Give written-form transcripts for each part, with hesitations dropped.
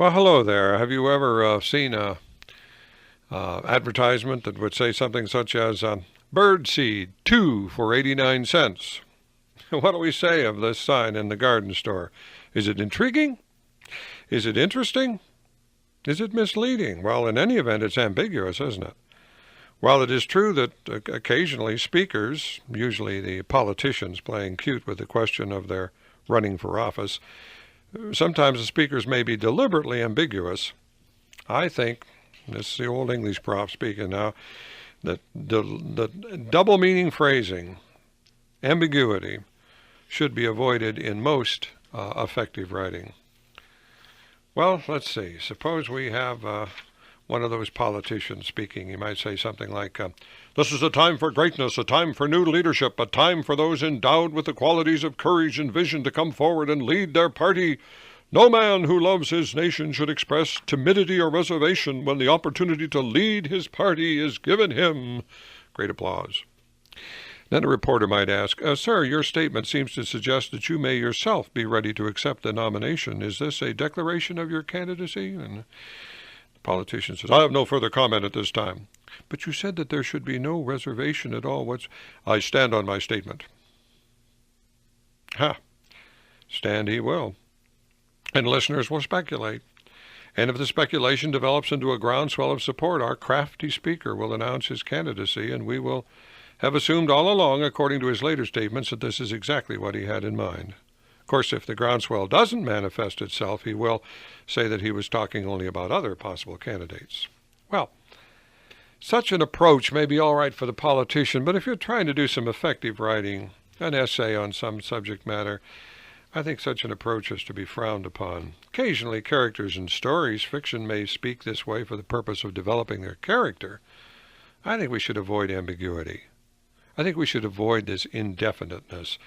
Well, hello there. Have you ever seen a advertisement that would say something such as bird seed, 2 for 89 cents? What do we say of this sign in the garden store? Is it intriguing? Is it interesting? Is it misleading? Well, in any event, it's ambiguous, isn't it? While it is true that occasionally speakers, usually the politicians playing cute with the question of their running for office, sometimes the speakers may be deliberately ambiguous. I think, this is the old English prof speaking now, that the double meaning phrasing, ambiguity, should be avoided in most effective writing. Well, let's see. Suppose we have one of those politicians speaking. He might say something like, "This is a time for greatness, a time for new leadership, a time for those endowed with the qualities of courage and vision to come forward and lead their party. No man who loves his nation should express timidity or reservation when the opportunity to lead his party is given him." Great applause. Then a reporter might ask, "Sir, your statement seems to suggest that you may yourself be ready to accept the nomination. Is this a declaration of your candidacy?" And the politician says, "I have no further comment at this time." "But you said that there should be no reservation at all. "I stand on my statement." Ha! Stand he will. And listeners will speculate. And if the speculation develops into a groundswell of support, our crafty speaker will announce his candidacy, and we will have assumed all along, according to his later statements, that this is exactly what he had in mind. Of course, if the groundswell doesn't manifest itself, he will say that he was talking only about other possible candidates. Well, such an approach may be all right for the politician, but if you're trying to do some effective writing, an essay on some subject matter, I think such an approach is to be frowned upon. Occasionally, characters in stories, fiction may speak this way for the purpose of developing their character. I think we should avoid ambiguity. I think we should avoid this indefiniteness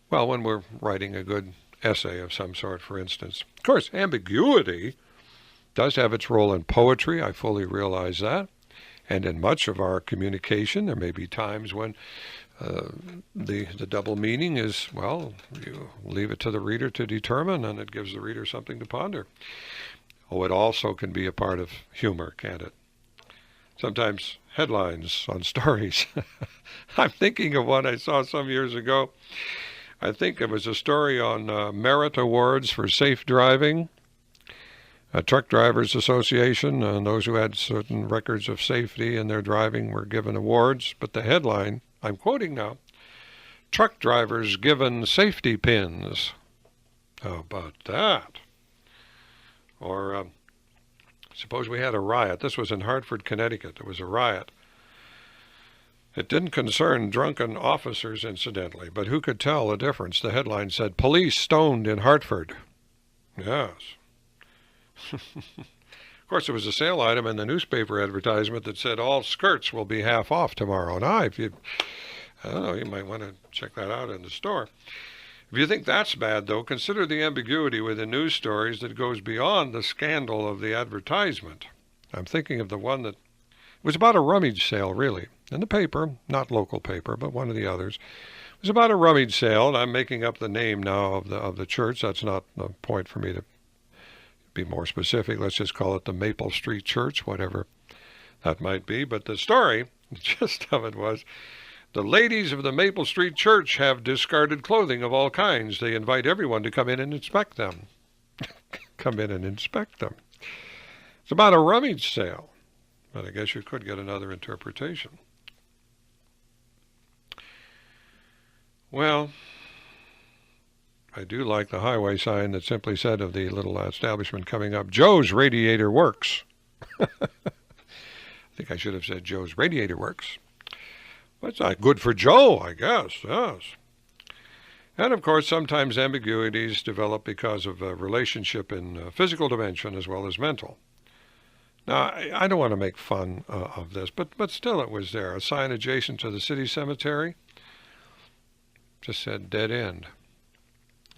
when we're writing a good essay of some sort, for instance. Of course, ambiguity does have its role in poetry. I fully realize that. And in much of our communication, there may be times when the double meaning is, well, you leave it to the reader to determine, and it gives the reader something to ponder. Oh, it also can be a part of humor, can't it? Sometimes headlines on stories. I'm thinking of one I saw some years ago. I think it was a story on merit awards for safe driving. A truck drivers association, and those who had certain records of safety in their driving were given awards. But the headline, I'm quoting now, "Truck drivers given safety pins." How about that? Or suppose we had a riot. This was in Hartford, Connecticut. There was a riot. It didn't concern drunken officers, incidentally, but who could tell the difference? The headline said, "Police stoned in Hartford." Yes. Of course, there was a sale item in the newspaper advertisement that said all skirts will be half off tomorrow. Now, I don't know, you might want to check that out in the store. If you think that's bad, though, consider the ambiguity within news stories that goes beyond the scandal of the advertisement. I'm thinking of the one that was about a rummage sale, really, in the paper, not local paper, but one of the others. It was about a rummage sale, and I'm making up the name now of the church. That's not the point for me to be more specific. Let's just call it the Maple Street Church, whatever that might be. But the story, the gist of it was, the ladies of the Maple Street Church have discarded clothing of all kinds. They invite everyone to come in and inspect them. Come in and inspect them. It's about a rummage sale, but I guess you could get another interpretation. Well, I do like the highway sign that simply said of the little establishment coming up, "Joe's Radiator Works." I think I should have said Joe's Radiator Works. That's not good for Joe, I guess, yes. And of course, sometimes ambiguities develop because of a relationship in physical dimension as well as mental. Now, I don't want to make fun of this, but still it was there. A sign adjacent to the city cemetery just said dead end.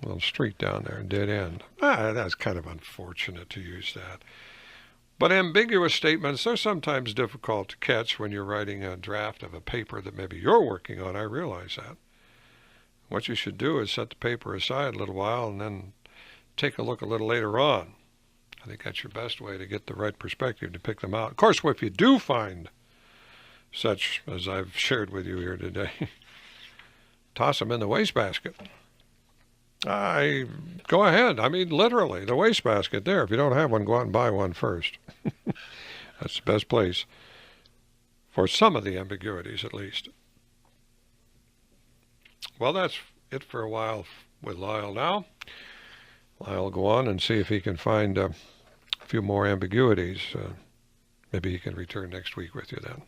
A little street down there, dead end. That's kind of unfortunate to use that. But ambiguous statements are sometimes difficult to catch when you're writing a draft of a paper that maybe you're working on. I realize that. What you should do is set the paper aside a little while and then take a look a little later on. I think that's your best way to get the right perspective to pick them out. Of course, if you do find such as I've shared with you here today, toss them in the wastebasket. Go ahead. I mean, literally, the wastebasket there. If you don't have one, go out and buy one first. That's the best place for some of the ambiguities, at least. Well, that's it for a while with Lyle now. Lyle will go on and see if he can find a few more ambiguities. Maybe he can return next week with you then.